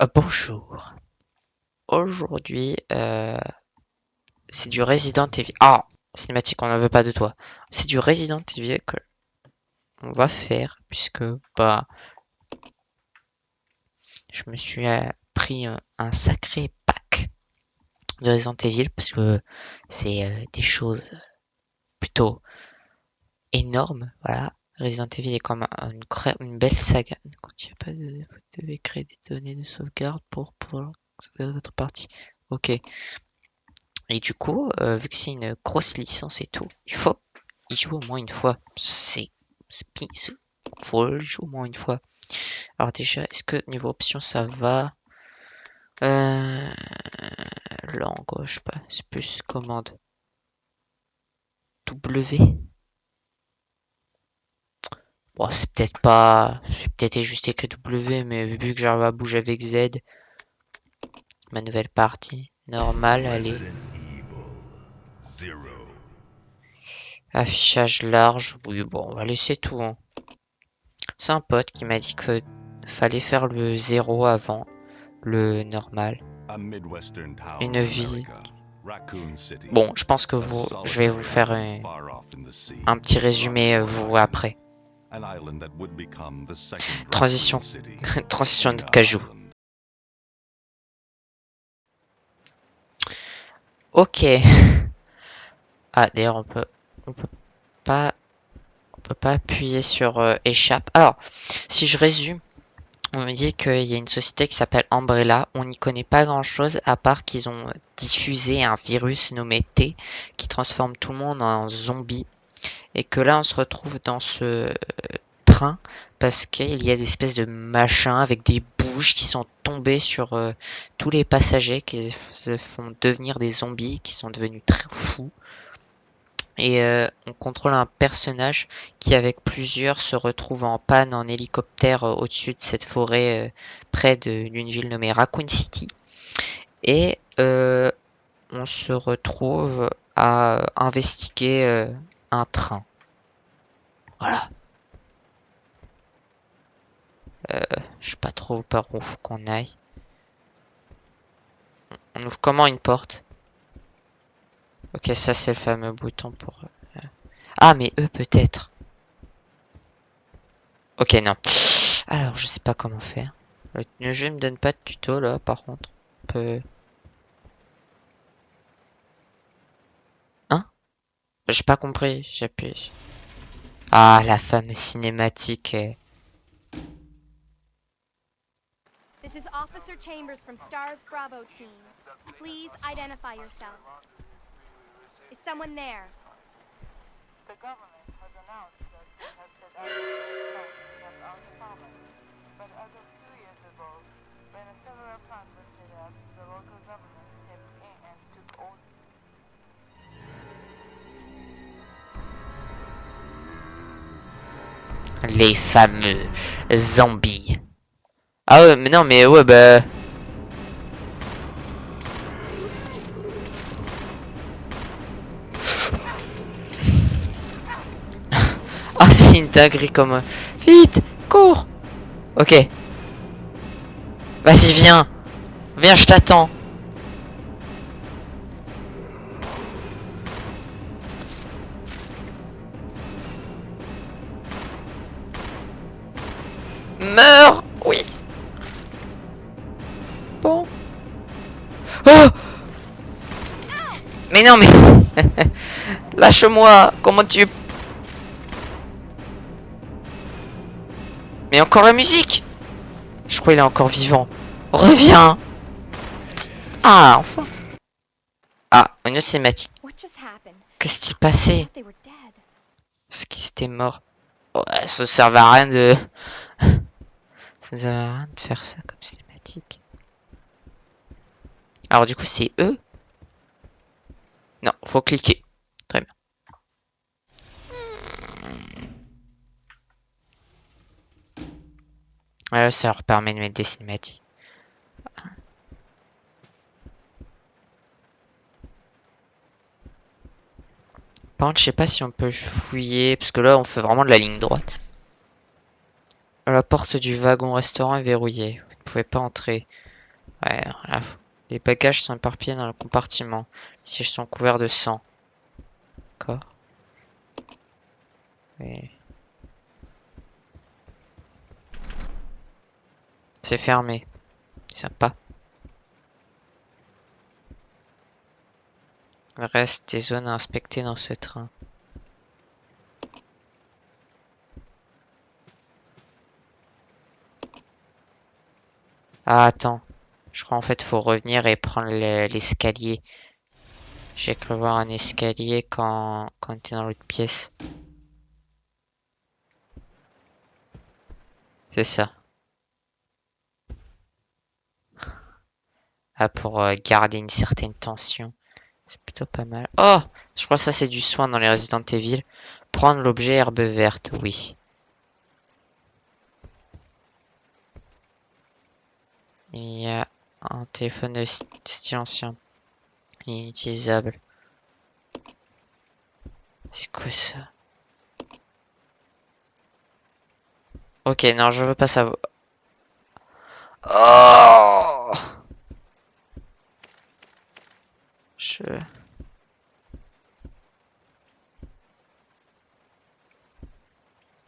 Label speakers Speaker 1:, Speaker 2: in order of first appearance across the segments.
Speaker 1: Bonjour. Aujourd'hui, c'est du Resident Evil. Ah, cinématique, on n'en veut pas de toi. C'est du Resident Evil que on va faire puisque bah je me suis pris un sacré pack de Resident Evil parce que c'est des choses plutôt énormes. Voilà, Resident Evil est comme une belle saga. Quand il n'y a pas de, vous devez créer des données de sauvegarde pour pouvoir sauvegarder votre partie. Ok. Et du coup, vu que c'est une grosse licence et tout, il faut y jouer au moins une fois. Faut y jouer au moins une fois. Alors déjà, est-ce que niveau option ça va? euh, Langue, je sais pas, c'est plus commande. W. Bon, c'est peut-être pas, j'ai peut-être juste écrit W, mais vu que j'arrive à bouger avec Z, ma nouvelle partie normale, allez. Affichage large, oui bon, on va laisser tout, hein. C'est un pote qui m'a dit que fallait faire le 0 avant le normal. Une vie. Bon, je pense que je vais vous faire un petit résumé vous après. Transition, transition à notre cajou. Ok. Ah, d'ailleurs, pas, on peut pas appuyer sur échappe. Alors, si je résume. On me dit qu'il y a une société qui s'appelle Umbrella. On n'y connaît pas grand chose à part qu'ils ont diffusé un virus nommé T qui transforme tout le monde en zombie. Et que là, on se retrouve dans ce train parce qu'il y a des espèces de machins avec des bouches qui sont tombées sur tous les passagers qui se font devenir des zombies, qui sont devenus très fous. Et on contrôle un personnage qui avec plusieurs se retrouve en panne en hélicoptère au-dessus de cette forêt près d'une ville nommée Raccoon City. Et on se retrouve à investiguer un train. Voilà. Je sais pas trop par où faut qu'on aille. On ouvre comment une porte? Ok, ça c'est le fameux bouton pour... Ah, mais eux peut-être. Ok, non. Alors, je sais pas comment faire. Le jeu me donne pas de tuto là, par contre. On peut... Hein? J'ai pas compris, j'appuie. Ah, la fameuse cinématique.
Speaker 2: This is Officer Chambers from STARS Bravo team. Please identify yourself. Is someone there?
Speaker 3: The government has announced that it has set out to kept out common. But as of 2 years ago, when a several plants were set up, the local government stepped in and took over.
Speaker 1: Les fameux zombies. Ah ouais, mais non, mais ouais, bah... Ah, c'est une dinguerie comme... Vite, cours. Ok. Vas-y, viens. Viens, je t'attends. Meurs. Oui. Bon. Oh. Mais non, mais... Lâche-moi. Comment tu... Mais encore la musique. Je crois qu'il est encore vivant. Reviens. Ah, enfin. Ah, une cinématique.
Speaker 2: What just happened?
Speaker 1: Qu'est-ce qui s'est
Speaker 2: I
Speaker 1: passé?
Speaker 2: thought they were dead.
Speaker 1: Est-ce qu'ils étaient morts? Ouais, ça servait à rien de... Ça nous servait à rien de faire ça comme cinématique. Alors du coup, c'est eux? Non, faut cliquer. Très bien. Voilà, ça leur permet de mettre des cinématiques. Par contre, je sais pas si on peut fouiller, parce que là, on fait vraiment de la ligne droite. La porte du wagon restaurant est verrouillée. Vous ne pouvez pas entrer. Ouais, voilà. Les bagages sont éparpillés dans le compartiment. Les sièges sont couverts de sang. D'accord. Oui. C'est fermé. Sympa. Il reste des zones à inspecter dans ce train. Ah, attends. Je crois en fait faut revenir et prendre l'escalier. J'ai cru voir un escalier quand on était dans l'autre pièce. C'est ça. Ah, pour garder une certaine tension. C'est plutôt pas mal. Oh! Je crois que ça c'est du soin dans les Resident Evil. Prendre l'objet herbe verte, oui. Il y a un téléphone de style ancien. Inutilisable. C'est quoi ça? Ok, non, je veux pas savoir. Oh! Je...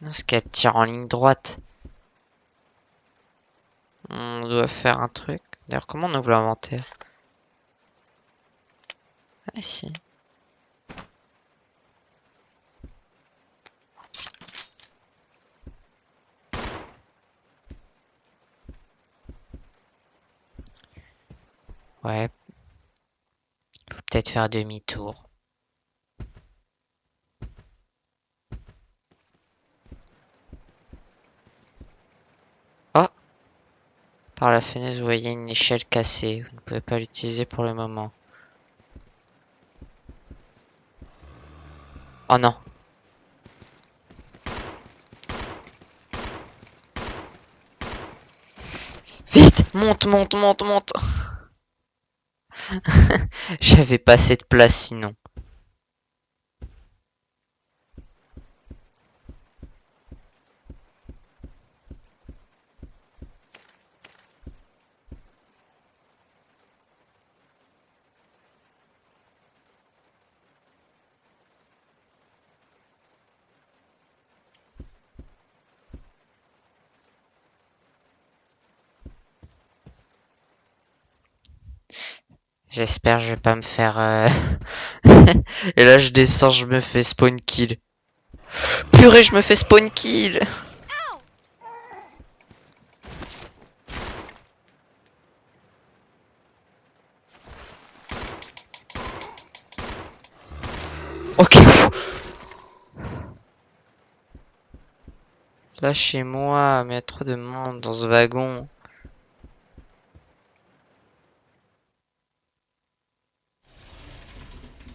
Speaker 1: Non, ce qu'elle tire en ligne droite. On doit faire un truc. D'ailleurs, comment on ouvre l'inventaire? Ah si. Ouais. Faut peut-être faire demi-tour. Oh! Par la fenêtre, vous voyez une échelle cassée. Vous ne pouvez pas l'utiliser pour le moment. Oh non! Vite! Monte, monte, monte, monte! J'avais pas assez de place sinon. J'espère que je vais pas me faire... Et là je descends, je me fais spawn kill. Purée, je me fais spawn kill! Ok. Lâchez-moi, mais il y a trop de monde dans ce wagon.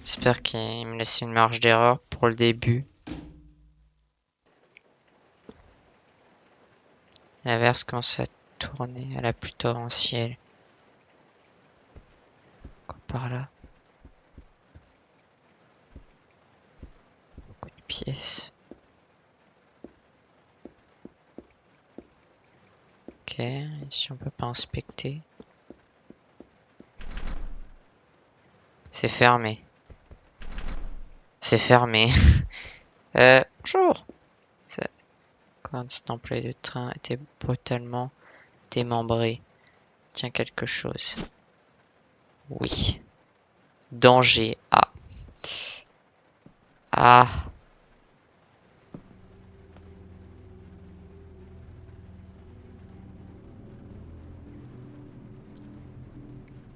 Speaker 1: J'espère qu'il me laisse une marge d'erreur pour le début. L'inverse commence à tourner à la pluie torrentielle. Quoi par là? Beaucoup de pièces. Ok, ici on peut pas inspecter. C'est fermé. C'est fermé. Bonjour. Quand cet employé de train était brutalement démembré. Tiens quelque chose. Oui. Danger. Ah. Ah.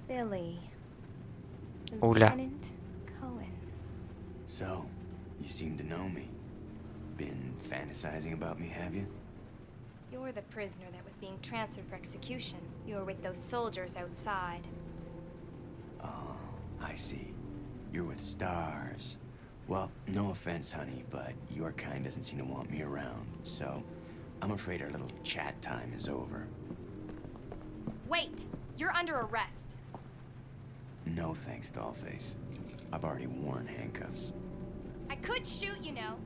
Speaker 2: Billy.
Speaker 1: Oula.
Speaker 2: Lieutenant Cohen.
Speaker 4: So, you seem to know me. Been fantasizing about me, have you?
Speaker 2: You're the prisoner that was being transferred for execution. You were with those soldiers outside.
Speaker 4: Oh, I see. You're with stars. Well, no offense, honey, but your kind doesn't seem to want me around, so I'm afraid our little chat time is over.
Speaker 2: Wait! You're under arrest.
Speaker 4: No thanks, Dollface. I've already worn handcuffs.
Speaker 2: I could shoot, you know.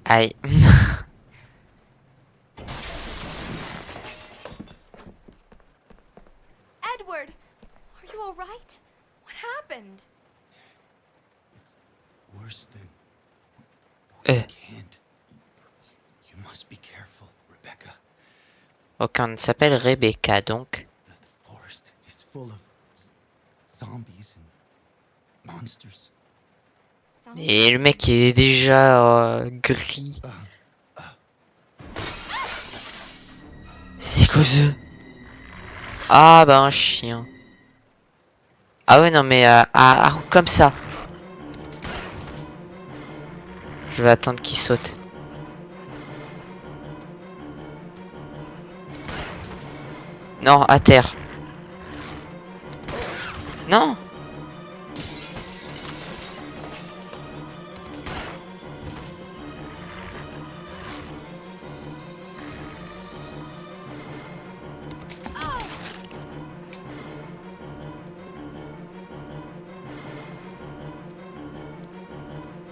Speaker 1: Aïe.
Speaker 2: happened?
Speaker 5: It's worse than...
Speaker 1: Eh.
Speaker 5: Can't. You must be careful, Rebecca.
Speaker 1: Aucun ne s'appelle Rebecca, donc.
Speaker 5: The forest is full of zombies and monsters.
Speaker 1: Et le mec il est déjà gris. C'est quoi ça? Ah bah un chien. Ah ouais non mais comme ça. Je vais attendre qu'il saute. Non, à terre. Non.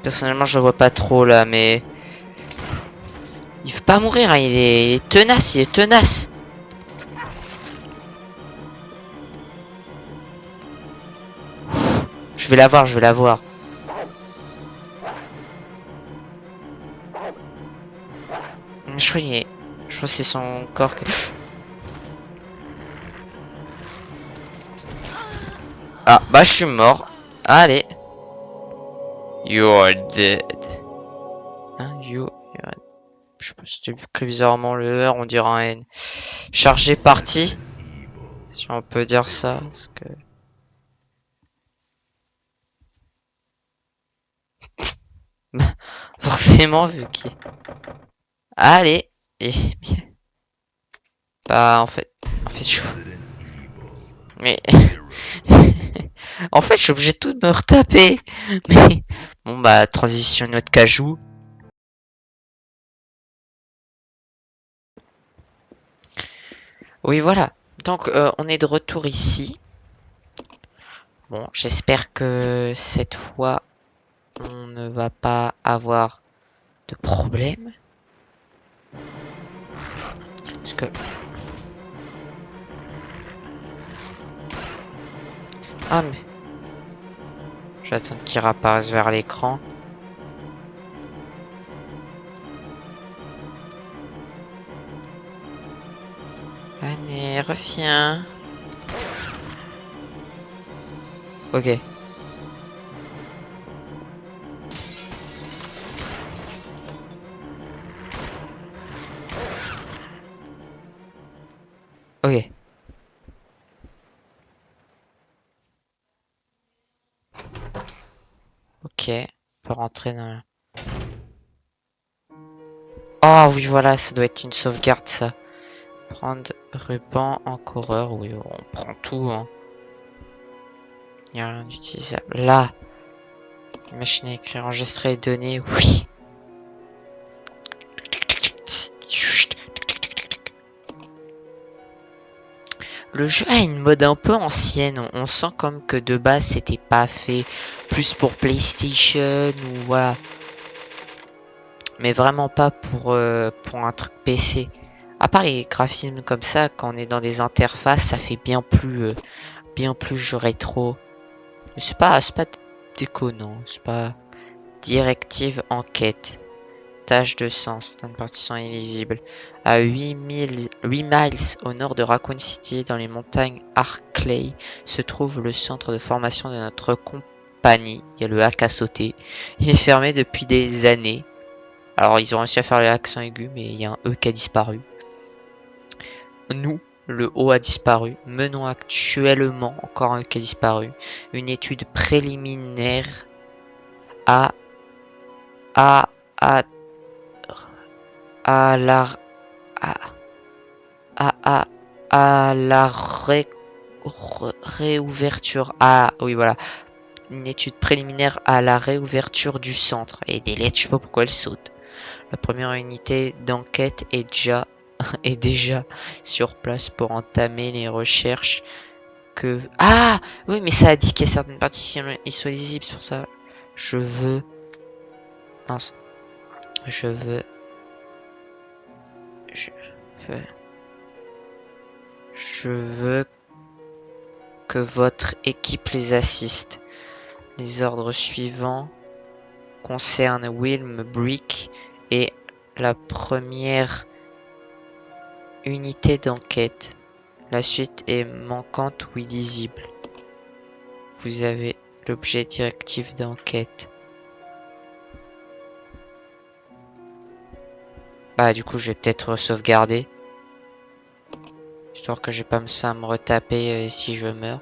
Speaker 1: Personnellement, je le vois pas trop là, mais il veut pas mourir. Hein. Il est tenace, il est tenace. Je vais l'avoir, je vais l'avoir. Je crois qu'il est... Je crois que c'est son corps que... Ah, bah je suis mort. Allez. You're dead. Hein, you're... Je sais pas si c'était écrit bizarrement le R, on dirait un N. Chargé parti. Si on peut dire ça. Parce que... Forcément, vu qu'il... Allez. Et... Bah, en fait je... Mais... En fait, je suis obligé de tout de me retaper. Mais... Bon, bah, transition notre cajou. Oui, voilà. Donc, on est de retour ici. Bon, j'espère que cette fois, on ne va pas avoir de problème. Parce que... Ah, mais... J'attends qu'il réapparaisse vers l'écran. Allez, reviens. Ok. Ok. Ok. On peut rentrer dans la... Oh oui, voilà, ça doit être une sauvegarde, ça. Prendre ruban encoreur. Oui, on prend tout, hein. Il n'y a rien d'utilisable. Là. Machine à écrire, enregistrer les données. Oui. Le jeu a une mode un peu ancienne. On sent comme que de base c'était pas fait plus pour PlayStation ou voilà. Mais vraiment pas pour un truc PC. À part les graphismes comme ça, quand on est dans des interfaces, ça fait bien plus jeu rétro. Mais c'est pas déconnant. C'est pas directive enquête. Tâche de sens, certaines parties sont invisibles. À 8 miles au nord de Raccoon City, dans les montagnes Arklay, se trouve le centre de formation de notre compagnie. Il y a le hack à sauter. Il est fermé depuis des années. Alors, ils ont réussi à faire l'accent aigu, mais il y a un E qui a disparu. Nous, le O a disparu. Menons actuellement, encore un E qui a disparu, une étude préliminaire à la réouverture. Ah oui voilà. Une étude préliminaire à la réouverture du centre. Et des lettres, je sais pas pourquoi elles sautent. La première unité d'enquête est déjà sur place pour entamer les recherches que... Ah oui mais ça a dit qu'il y a certaines parties qui sont lisibles, c'est pour ça. Je veux... Mince. Je veux que votre équipe les assiste. Les ordres suivants concernent Wilm Brick et la première unité d'enquête. La suite est manquante ou illisible. Vous avez l'objet directif d'enquête. Bah du coup je vais peut-être sauvegarder. Histoire que j'ai pas ça à me retaper si je meurs.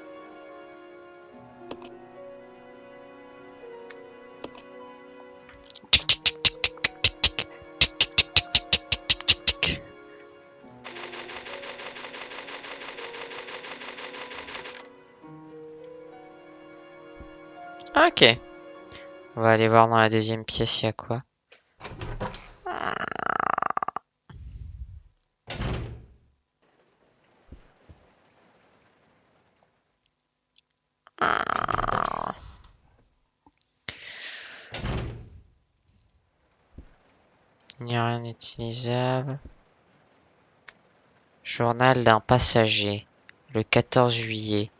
Speaker 1: Ok. On va aller voir dans la deuxième pièce, il y a quoi. Il n'y a rien d'utilisable. Journal d'un passager. Le 14 juillet.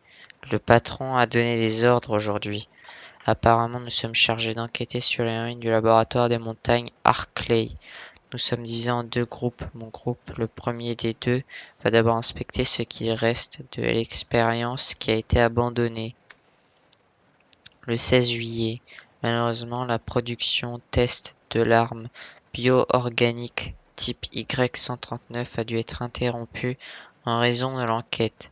Speaker 1: Le patron a donné des ordres aujourd'hui. Apparemment, nous sommes chargés d'enquêter sur les ruines du laboratoire des montagnes Arclay. Nous sommes divisés en deux groupes. Mon groupe, le premier des deux, va d'abord inspecter ce qu'il reste de l'expérience qui a été abandonnée. Le 16 juillet, malheureusement, la production test de l'arme bio-organique type Y-139 a dû être interrompue en raison de l'enquête.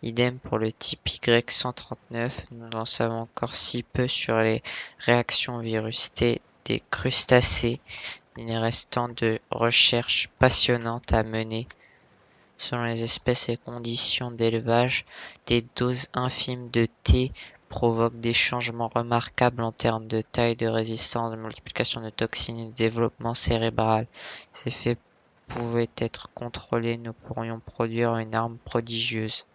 Speaker 1: Idem pour le type Y-139, nous en savons encore si peu sur les réactions virus T des crustacés. Il restant de recherches passionnantes à mener. Selon les espèces et conditions d'élevage, des doses infimes de T provoquent des changements remarquables en termes de taille, de résistance, de multiplication de toxines et de développement cérébral. Ces effets pouvaient être contrôlés, nous pourrions produire une arme prodigieuse.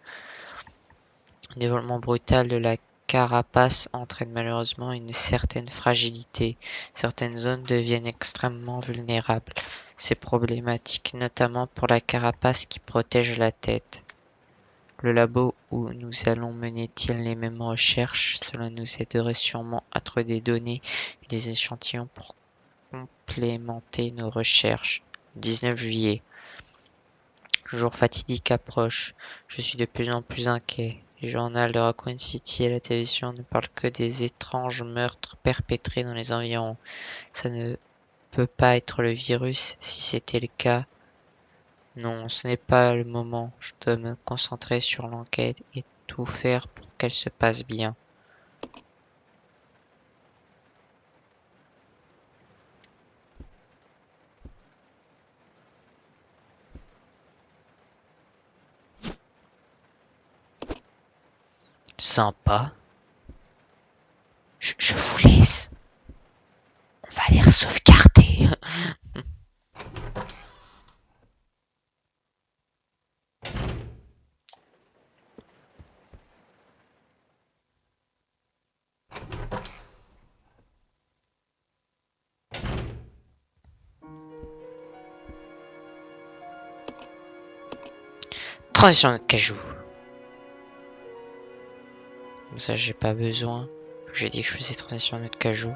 Speaker 1: Le développement brutal de la carapace entraîne malheureusement une certaine fragilité. Certaines zones deviennent extrêmement vulnérables. C'est problématique notamment pour la carapace qui protège la tête. Le labo où nous allons mener-t-il les mêmes recherches? Cela nous aiderait sûrement à trouver des données et des échantillons pour complémenter nos recherches. 19 juillet. Le jour fatidique approche. Je suis de plus en plus inquiet. Les journaux de Raccoon City et la télévision ne parlent que des étranges meurtres perpétrés dans les environs. Ça ne peut pas être le virus. Si c'était le cas, non, ce n'est pas le moment. Je dois me concentrer sur l'enquête et tout faire pour qu'elle se passe bien. Sympa. Je vous laisse. On va aller sauvegarder. Transition de cajou. Comme ça, j'ai pas besoin. J'ai dit que je faisais transition de cajou.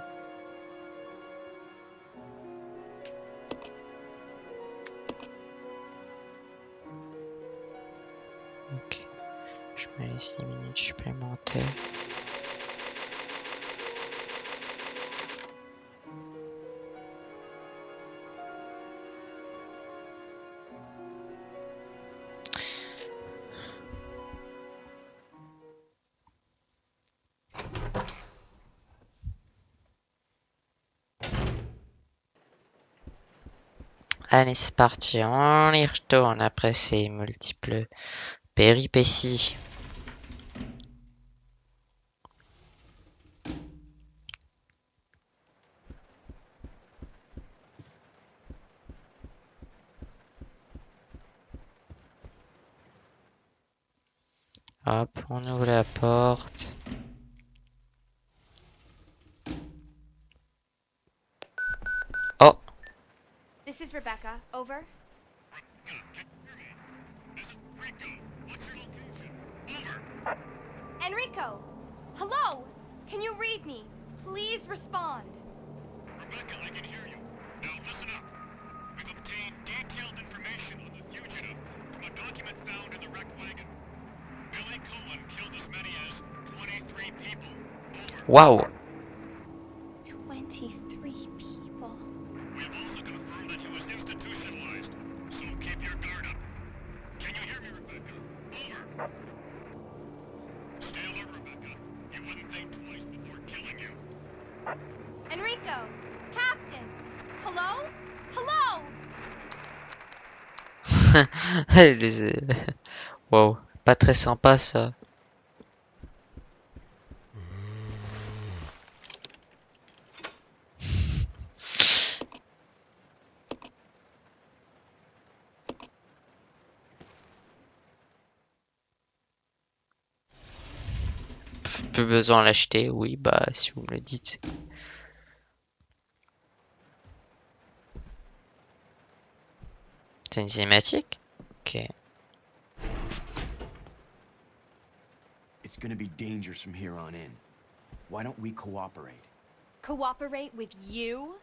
Speaker 1: Ok. Je me laisse 10 minutes supplémentaires. Allez, c'est parti, on y retourne après ces multiples péripéties. Hop, on ouvre la porte. Oh,
Speaker 2: This is Rebecca. Over. Enrico! Hello! Can you read me? Please respond.
Speaker 6: Rebecca, I can hear you. Now listen up. We've obtained detailed information on the fugitive from a document found in the wrecked wagon. Billy Cullen killed as many as 23 people. Over.
Speaker 1: Waouh.
Speaker 2: 23 people.
Speaker 6: We have also confirmed that he was institutionalized, so keep your guard up. Can you hear me, Rebecca? Over. Stay alert, Rebecca. He wouldn't think twice before killing you.
Speaker 2: Enrico! Captain! Hello? Hello?
Speaker 1: Waouh. Pas très sympa ça. Plus besoin de l'acheter, oui, bah si vous me le dites. C'est une cinématique? Ok.
Speaker 4: It's gonna be dangerous from here on in. Why don't we cooperate?
Speaker 2: Cooperate with you?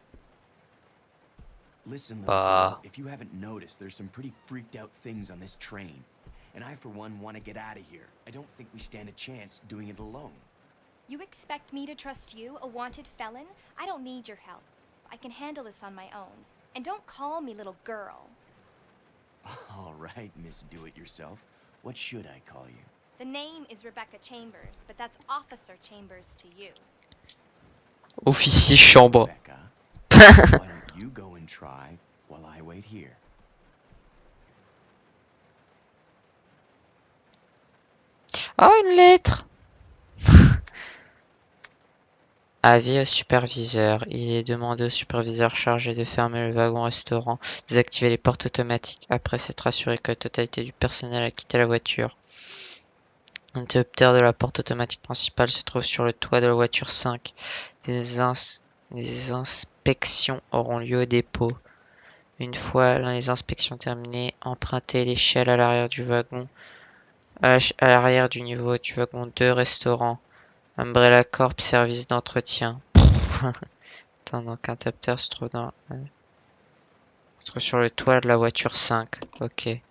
Speaker 4: Listen, little girl,
Speaker 1: Bah.
Speaker 4: if you haven't noticed, there's some pretty freaked out things on this train. And I, for one, want to get out of here. I don't think we stand a chance doing it alone.
Speaker 2: You expect me to trust you, a wanted felon? I don't need your help. I can handle this on my own. And don't call me little girl.
Speaker 4: All right, Miss Do-It-Yourself. What should I call you?
Speaker 2: The name is Rebecca Chambers, but that's Officer Chambers to you.
Speaker 1: Officier chambre.
Speaker 4: Becca, why don't you go and try while I wait here?
Speaker 1: Oh, une lettre. Avis au superviseur. Il est demandé au superviseur chargé de fermer le wagon-restaurant, désactiver les portes automatiques après s'être assuré que la totalité du personnel a quitté la voiture. L'interrupteur de la porte automatique principale se trouve sur le toit de la voiture 5. Des inspections auront lieu au dépôt. Une fois les inspections terminées, empruntez l'échelle à l'arrière du wagon, à l'arrière du niveau du wagon 2 restaurant. Umbrella Corp, service d'entretien. Attends, donc l'interrupteur se trouve sur le toit de la voiture 5. Ok.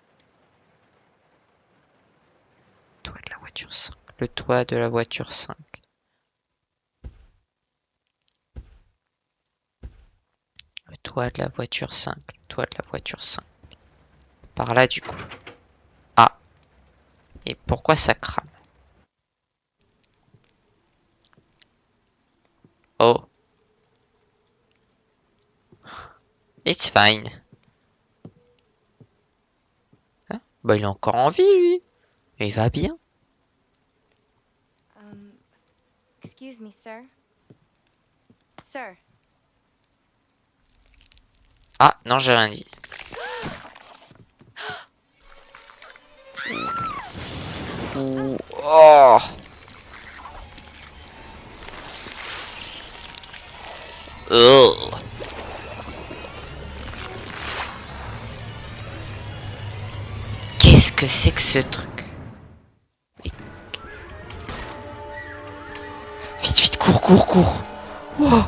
Speaker 1: Toit de la voiture 5. Le toit de la voiture 5. Le toit de la voiture 5. Le toit de la voiture 5. Par là du coup. Ah. Et pourquoi ça crame? Oh. It's fine. Hein? Bah il est encore en vie lui. Il va bien.
Speaker 2: Excuse me, sir. Sir.
Speaker 1: Ah non, j'ai rien dit. Oh. Oh. Qu'est-ce que c'est que ce truc? Vite, vite, cours, cours, cours. Oh.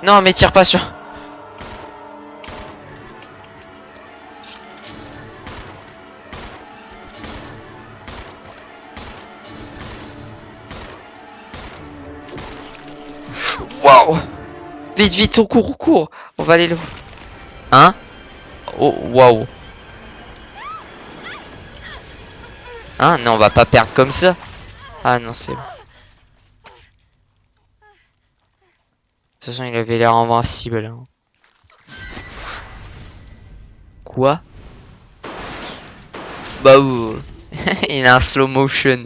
Speaker 1: Non, mais tire pas sur... Wow. Vite, vite, on court, on court. On va aller le voir. Hein? Oh, waouh. Hein? Non, on va pas perdre comme ça. Ah non, c'est bon. De toute façon, il avait l'air invincible. Hein. Quoi? Bah, il a un slow motion.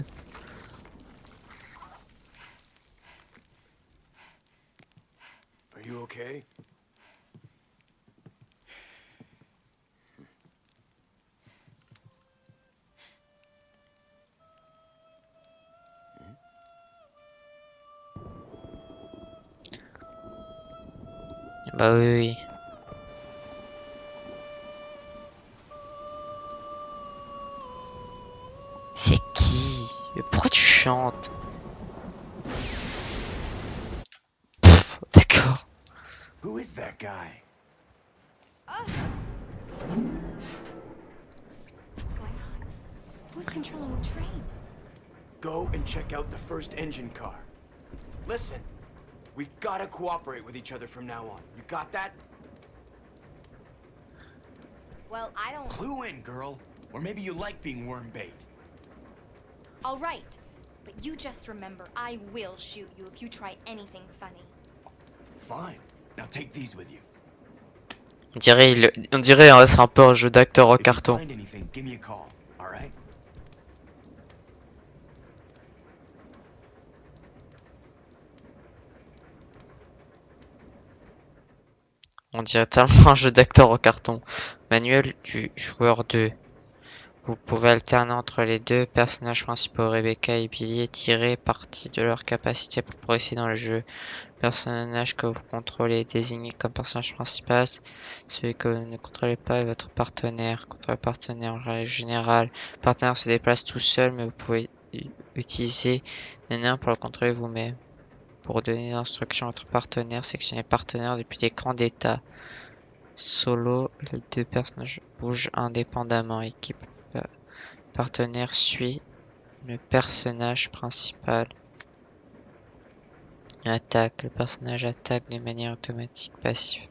Speaker 4: Are you okay?
Speaker 1: Bah oui, oui. C'est qui? Mais pourquoi tu chantes?
Speaker 4: guy.
Speaker 2: What's going on? Who's controlling the train?
Speaker 4: Go and check out the first engine car. Listen, we gotta cooperate with each other from now on. You got that?
Speaker 2: Well, I don't.
Speaker 4: Clue in, girl. Or maybe you like being worm bait.
Speaker 2: All right. But you just remember, I will shoot you if you try anything funny.
Speaker 4: Fine. Now take these with you.
Speaker 1: On dirait hein, c'est un peu un jeu d'acteur en
Speaker 4: If you
Speaker 1: carton.
Speaker 4: find anything, give me a call. All right?
Speaker 1: On dirait tellement un jeu d'acteur en carton. Manuel du joueur 2. Vous pouvez alterner entre les deux personnages principaux, Rebecca et Billy, et tirer parti de leur capacité pour progresser dans le jeu. Le personnage que vous contrôlez est désigné comme personnage principal. Celui que vous ne contrôlez pas est votre partenaire. Contre le partenaire en règle générale, le partenaire se déplace tout seul, mais vous pouvez utiliser les nains pour le contrôler vous-même. Pour donner des instructions à votre partenaire, sélectionnez partenaire depuis l'écran d'état. Solo, les deux personnages bougent indépendamment. Équipe partenaire suit le personnage principal. Attaque, le personnage attaque de manière automatique passive.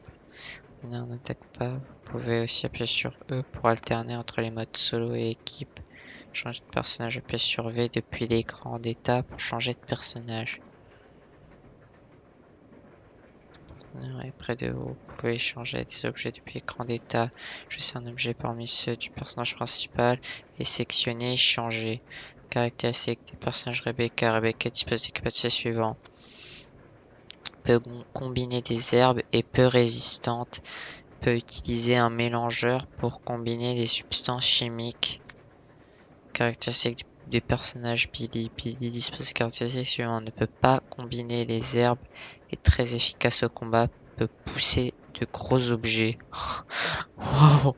Speaker 1: Il n'attaque pas. Vous pouvez aussi appuyer sur E pour alterner entre les modes solo et équipe. Changer de personnage, appuyez sur V depuis l'écran d'état pour changer de personnage. Et près de vous, vous pouvez échanger des objets depuis l'écran d'état. Choisissez un objet parmi ceux du personnage principal et sélectionnez changer. Caractéristiques des personnages Rebecca. Rebecca dispose des capacités suivantes. Peut combiner des herbes et peu résistantes. Peut utiliser un mélangeur pour combiner des substances chimiques. Caractéristiques des personnages Billy. Billy dispose des caractéristiques suivantes. Ne peut pas combiner les herbes. Est très efficace au combat, peut pousser de gros objets. Wow.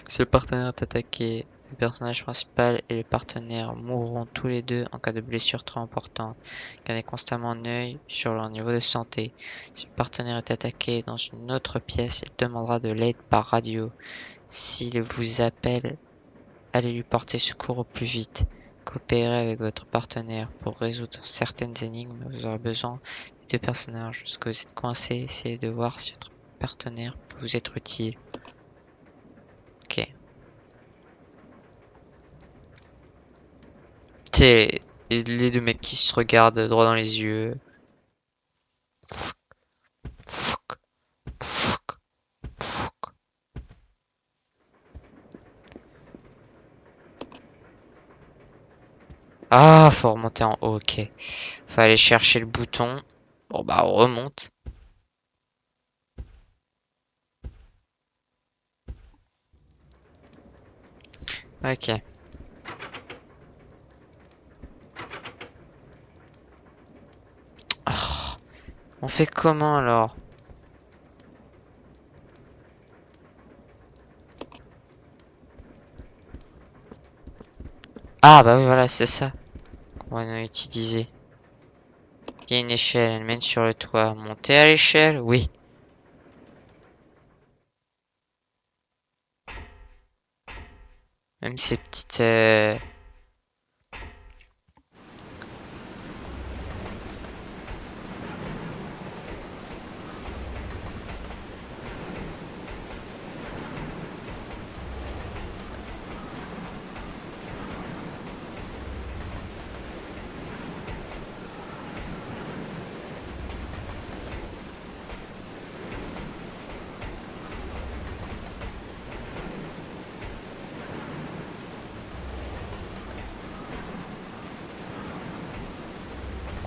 Speaker 1: Si le partenaire est attaqué, le personnage principal et le partenaire mourront tous les deux en cas de blessure trop importante. Gardez constamment un œil sur leur niveau de santé. Si le partenaire est attaqué dans une autre pièce, il demandera de l'aide par radio. S'il vous appelle, allez lui porter secours au plus vite. Coopérez avec votre partenaire pour résoudre certaines énigmes. Vous aurez besoin des deux personnages. Lorsque vous êtes coincé, essayez de voir si votre partenaire peut vous être utile. Ok. C'est les deux mecs qui se regardent droit dans les yeux. Ah, faut remonter en haut, ok. Faut aller chercher le bouton. Bon bah on remonte. Ok. Oh, on fait comment alors? Ah bah oui voilà c'est ça. On va utiliser. Il y a une échelle, elle mène sur le toit. Monter à l'échelle? Oui. Même ces petites...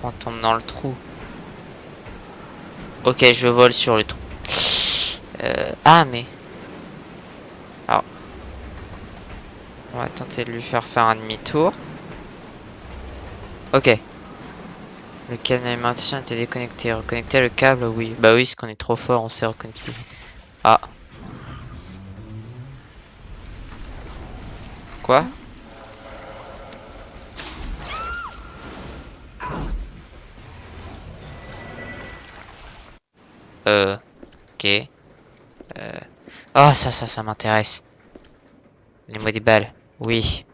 Speaker 1: on tombe dans le trou. Ok, je vole sur le trou. Ah mais... Alors... On va tenter de lui faire un demi-tour. Ok. Le câble d'alimentation était déconnecté. Reconnecter le câble, oui. Bah oui, parce qu'on est trop fort, on s'est reconnecté. Ah. Quoi? Ok. Oh, ça m'intéresse. Donnez-moi des balles. Oui.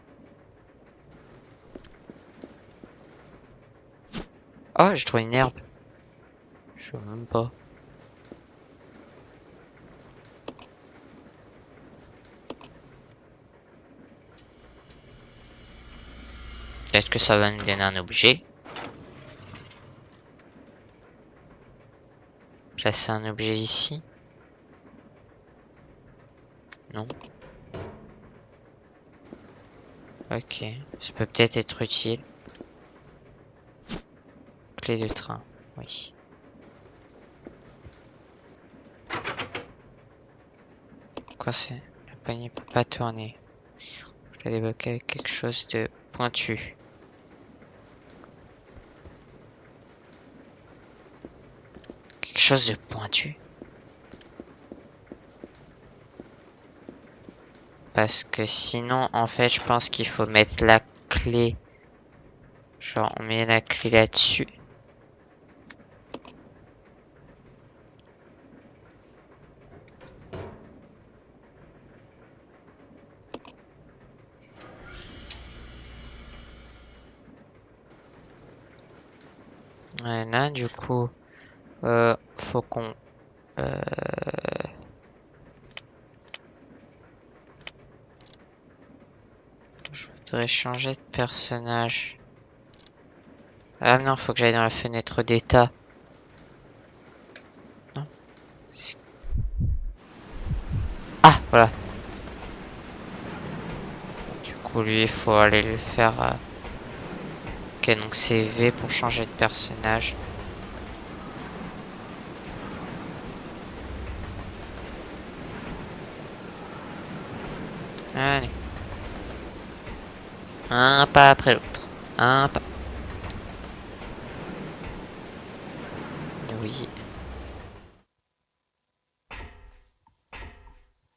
Speaker 1: Oh, j'ai trouvé une herbe. Je sais même pas. Peut-être que ça va nous donner un objet. Placer un objet ici. Non. Ok. Ça peut peut-être être utile. Clé de train. Oui. Quoi c'est? Le panier peut pas tourner. Je l'ai débloqué avec quelque chose de pointu. Quelque chose de pointu. Parce que sinon, en fait, je pense qu'il faut mettre la clé. Genre, on met la clé là-dessus. Ouais, là, du coup, faut qu'on... Je voudrais changer de personnage. Ah non, faut que j'aille dans la fenêtre d'état. Non. Ah, voilà. Du coup, lui, il faut aller le faire... Ok, donc c'est V pour changer de personnage. Allez. Un pas après l'autre. Un pas. Oui.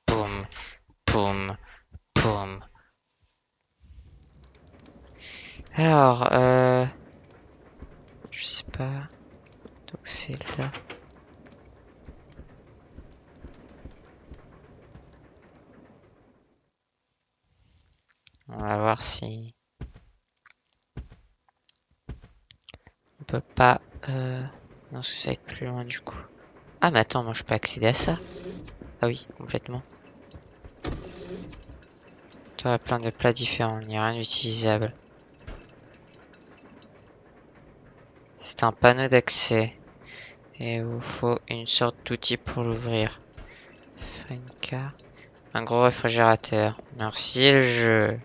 Speaker 1: Poum. Poum. Poum. Alors, je sais pas. Donc c'est là. On va voir si... On peut pas... Non, parce que ça va être plus loin du coup. Ah, mais attends, moi je peux accéder à ça. Ah oui, complètement. Tu as plein de plats différents, il n'y a rien d'utilisable. C'est un panneau d'accès. Et il vous faut une sorte d'outil pour l'ouvrir. Faire une carte. Un gros réfrigérateur. Merci le jeu.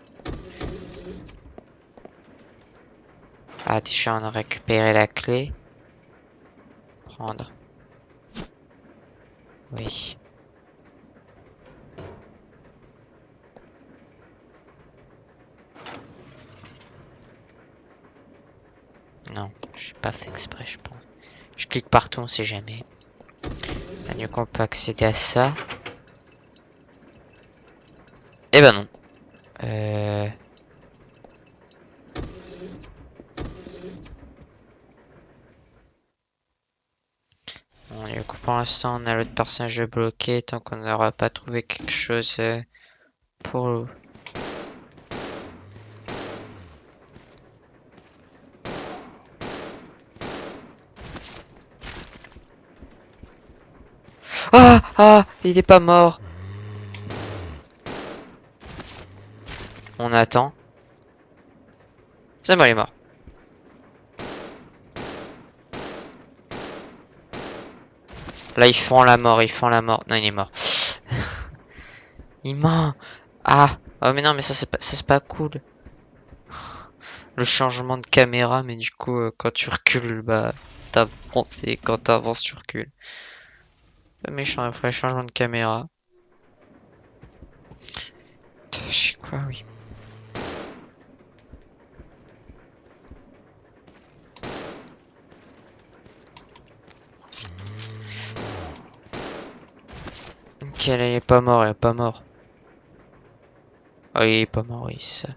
Speaker 1: Ah, déjà on a récupéré la clé. Prendre. Oui. Non, j'ai pas fait exprès, je pense. Je clique partout, on sait jamais. Là, du coup, on peut accéder à ça. Eh ben non. Bon, du coup, pour l'instant, on a l'autre personnage bloqué tant qu'on n'aura pas trouvé quelque chose pour... Ah! Ah! Il est pas mort! On attend. C'est bon, il est mort. Là, ils font la mort, ils font la mort. Non, il est mort. Il ment. Ah! Oh, mais non, mais ça, c'est pas cool. Le changement de caméra, mais du coup, quand tu recules, bah, t'avances et quand t'avances, tu recules. Pas méchant, il faudrait changement de caméra. Je sais quoi, oui. Ok, là, il est pas mort, il est pas mort. Ah, il est pas mort, oui, c'est ça.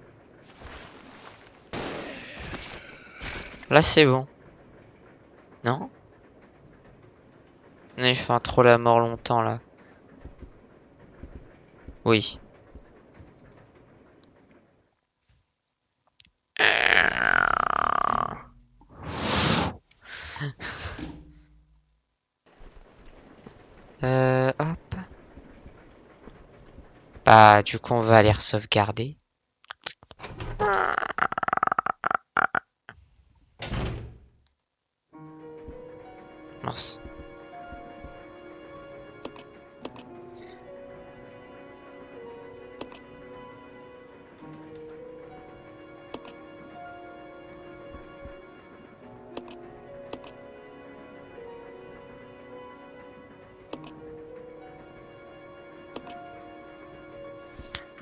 Speaker 1: Là, c'est bon. Non? Non, il fait un trop la mort longtemps, là. Oui. Hop. Bah, du coup, on va aller sauvegarder. Mince.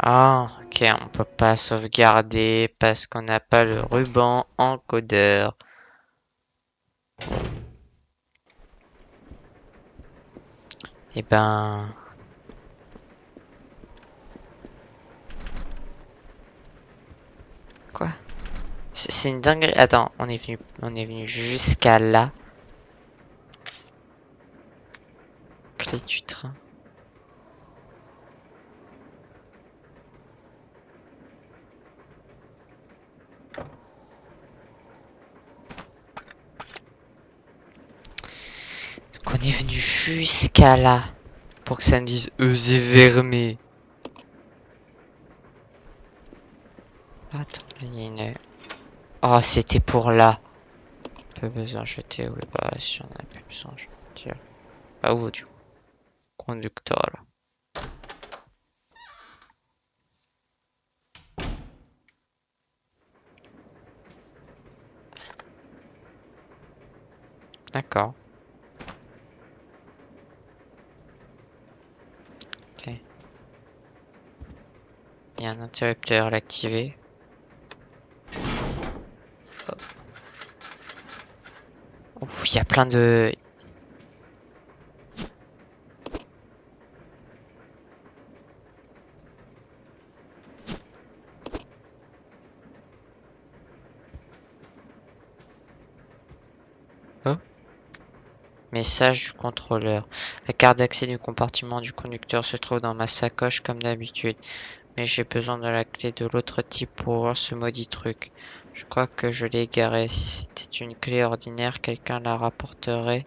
Speaker 1: Ah, ok, on peut pas sauvegarder parce qu'on n'a pas le ruban encodeur. Eh ben... Quoi? C'est une dinguerie. Attends, on est venu jusqu'à là. Clé du train. Donc on est venu jusqu'à là. Pour que ça me dise Eusé Vermé. Attends, il y a une... Oh, c'était pour là. Pas besoin de jeter ou bah si on a plus besoin, je vais dire. Bah où du conducteur. D'accord. Ok. Il y a un interrupteur à l'activer. Oh, il y a plein de... Oh. Message du contrôleur. La carte d'accès du compartiment du conducteur se trouve dans ma sacoche comme d'habitude. Mais j'ai besoin de la clé de l'autre type pour ouvrir ce maudit truc. Je crois que je l'ai égaré. Si c'était une clé ordinaire, quelqu'un la rapporterait.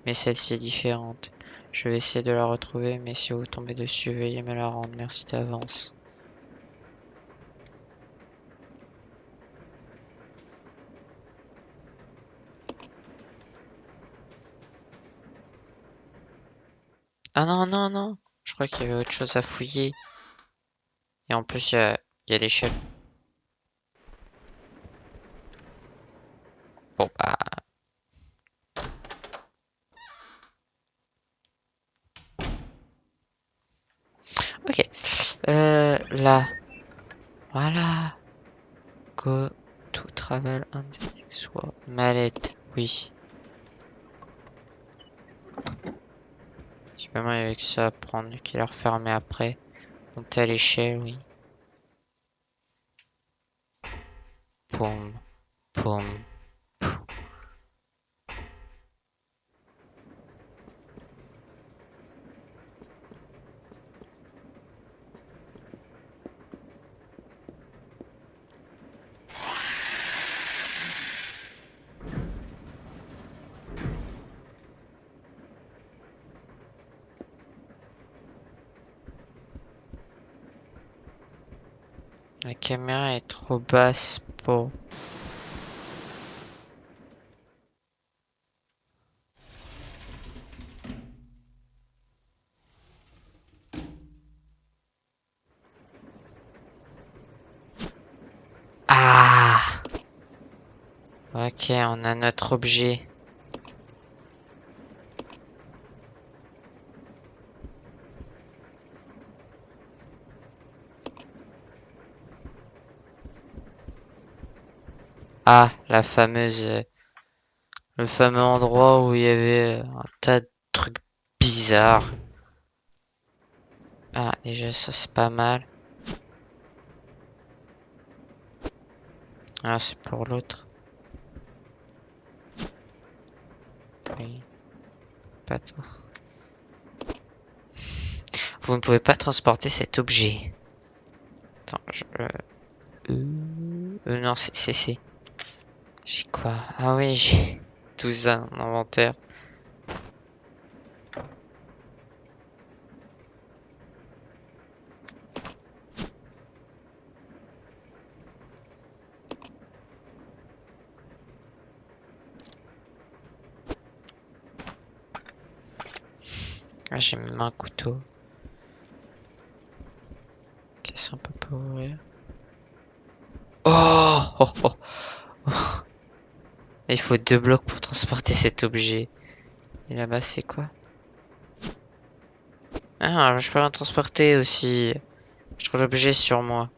Speaker 1: Mais celle-ci est différente. Je vais essayer de la retrouver, mais si vous tombez dessus, veuillez me la rendre. Merci d'avance. Ah non, non, non. Je crois qu'il y avait autre chose à fouiller. Et en plus, il y a l'échelle. Bon, bah... Ok. Là. Voilà. Go to travel and soit mallette. Oui. J'ai pas mal avec ça à prendre, qui la refermer après. Monter à l'échelle, oui. Poum. Poum. La caméra est trop basse pour... Ah! Ok, on a notre objet. Ah, la fameuse... le fameux endroit où il y avait un tas de trucs bizarres. Ah, déjà, ça c'est pas mal. Ah, c'est pour l'autre. Oui. Pas tout. Vous ne pouvez pas transporter cet objet. Attends, non, c'est... J'ai quoi? Ah oui, j'ai tout ça en inventaire. Ah, j'ai même un couteau. Qu'est-ce qu'on peut pas ouvrir? Oh, oh, oh. Il faut 2 blocs pour transporter cet objet. Et là-bas, c'est quoi? Ah, je peux en transporter aussi. Je trouve l'objet sur moi.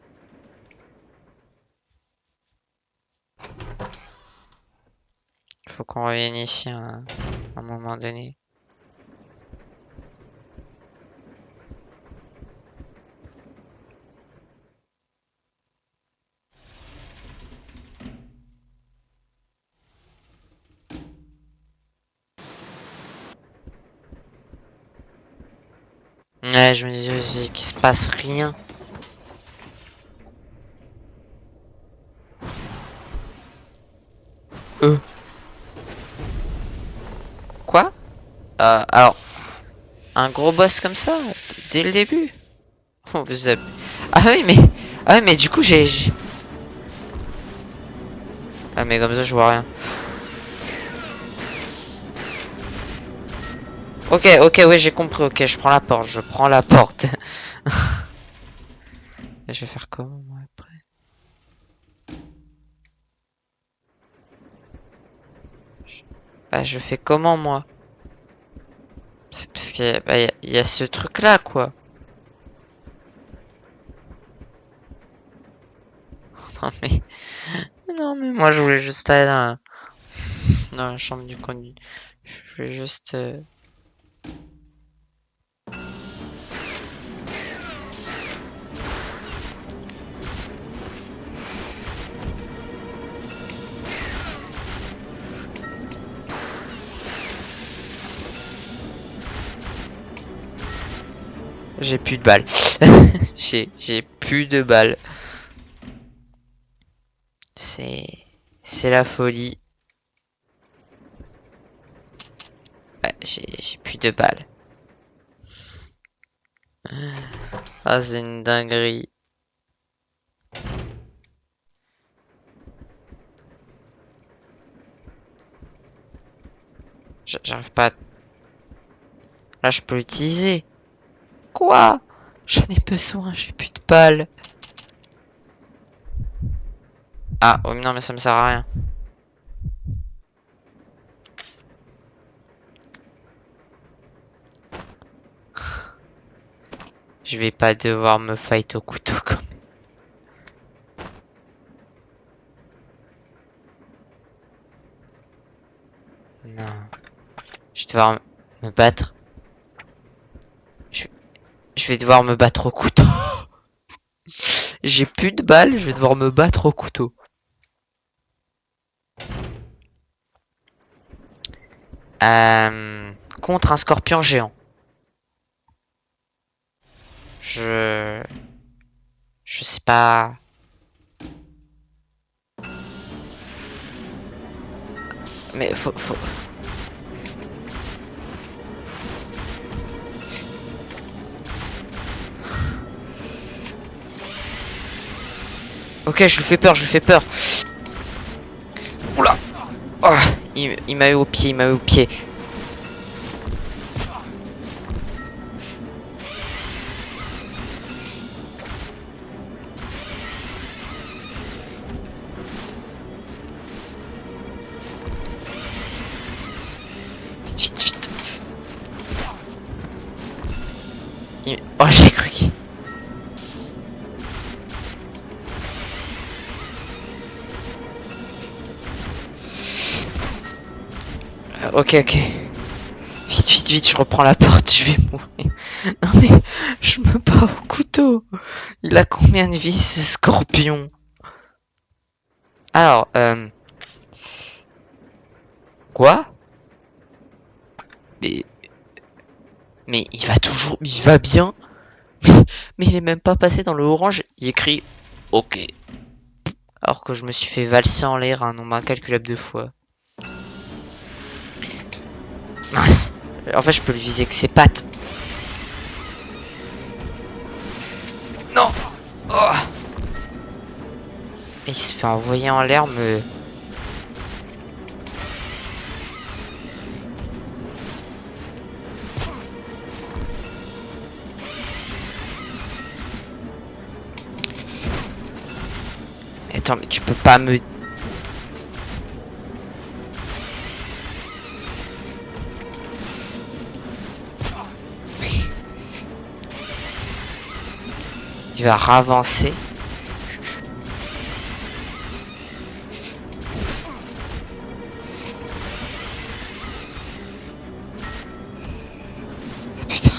Speaker 1: Faut qu'on revienne ici à un moment donné. Ouais, je me disais aussi qu'il se passe rien. Quoi? Alors, un gros boss comme ça, dès le début? Oh, vous avez... Ah oui, mais... Ah oui, mais du coup, Ah, mais comme ça, je vois rien. Ok, ok, ouais, j'ai compris. Ok, je prends la porte. Je prends la porte. Et je vais faire comment, moi, après? Bah, je fais comment, moi? C'est parce qu'il bah, y a ce truc-là, quoi. Non, mais... Non, mais moi, je voulais juste aller dans la chambre du conduit. Je voulais juste... J'ai plus de balles. J'ai plus de balles. C'est la folie. Ouais, j'ai plus de balles. Ah, c'est une dinguerie. J'arrive pas à... Là, je peux l'utiliser. Quoi? J'en ai besoin, j'ai plus de balles. Ah, oh non, mais ça me sert à rien. Je vais pas devoir me fight au couteau quand même. Non. Je vais devoir me battre. Je vais devoir me battre au couteau. J'ai plus de balles, je vais devoir me battre au couteau. Contre un scorpion géant. Je sais pas. Mais faut... Ok, je lui fais peur, je lui fais peur. Oula. Oh, il m'a eu au pied, il m'a eu au pied. Vite, vite, vite. Oh, j'ai cru qu'il... Ok, ok. Vite, vite, vite, je reprends la porte, je vais mourir. Non mais, je me bats au couteau. Il a combien de vie ce scorpion? Alors, Quoi? Mais... Mais il va toujours... Il va bien? Mais il est même pas passé dans le orange. Il écrit OK. Alors que je me suis fait valser en l'air un nombre incalculable de fois. Mince. En fait, je peux le viser que ses pattes. Non. Oh. Et il se fait envoyer en l'air, me... Attends, mais tu peux pas me... Il va ravancer. Putain.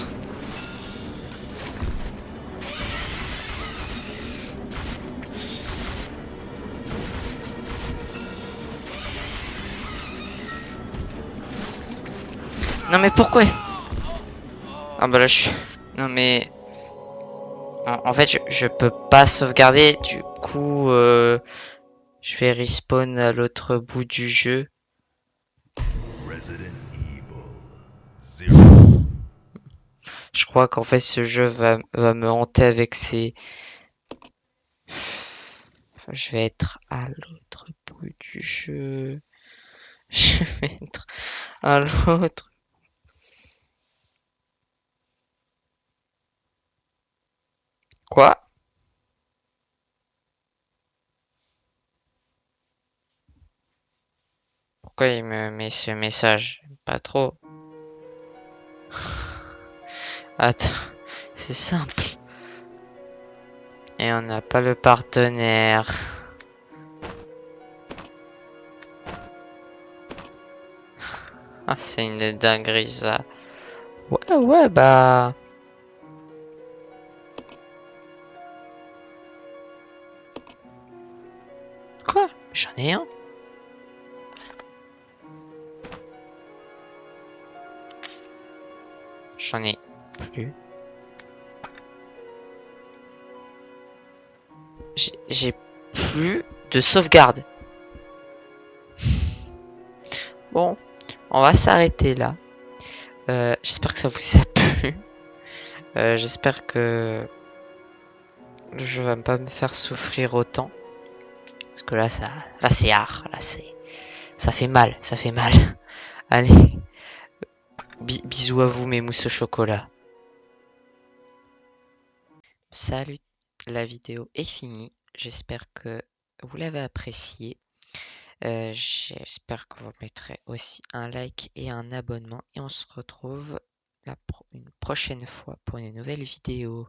Speaker 1: Non mais pourquoi? Ah bah là je suis... Non mais... En fait je peux pas sauvegarder. Du coup je vais respawn à l'autre bout du jeu.
Speaker 6: Resident Evil 0.
Speaker 1: Je crois qu'en fait ce jeu va me hanter avec ses... Je vais être à l'autre bout du jeu. Je vais être à l'autre. Quoi? Pourquoi il me met ce message? Pas trop. Attends, c'est simple. Et on n'a pas le partenaire. Ah, c'est une dinguerie ça. Ouais, bah... Quoi? J'en ai un. J'en ai plus. J'ai plus de sauvegarde. Bon, on va s'arrêter là. J'espère que ça vous a plu. J'espère que le jeu va pas me faire souffrir autant. Parce que là, c'est hard. Là, ça fait mal. Ça fait mal. Allez. Bisous à vous, mes mousses au chocolat. Salut, la vidéo est finie. J'espère que vous l'avez apprécié. J'espère que vous mettrez aussi un like et un abonnement. Et on se retrouve une prochaine fois pour une nouvelle vidéo.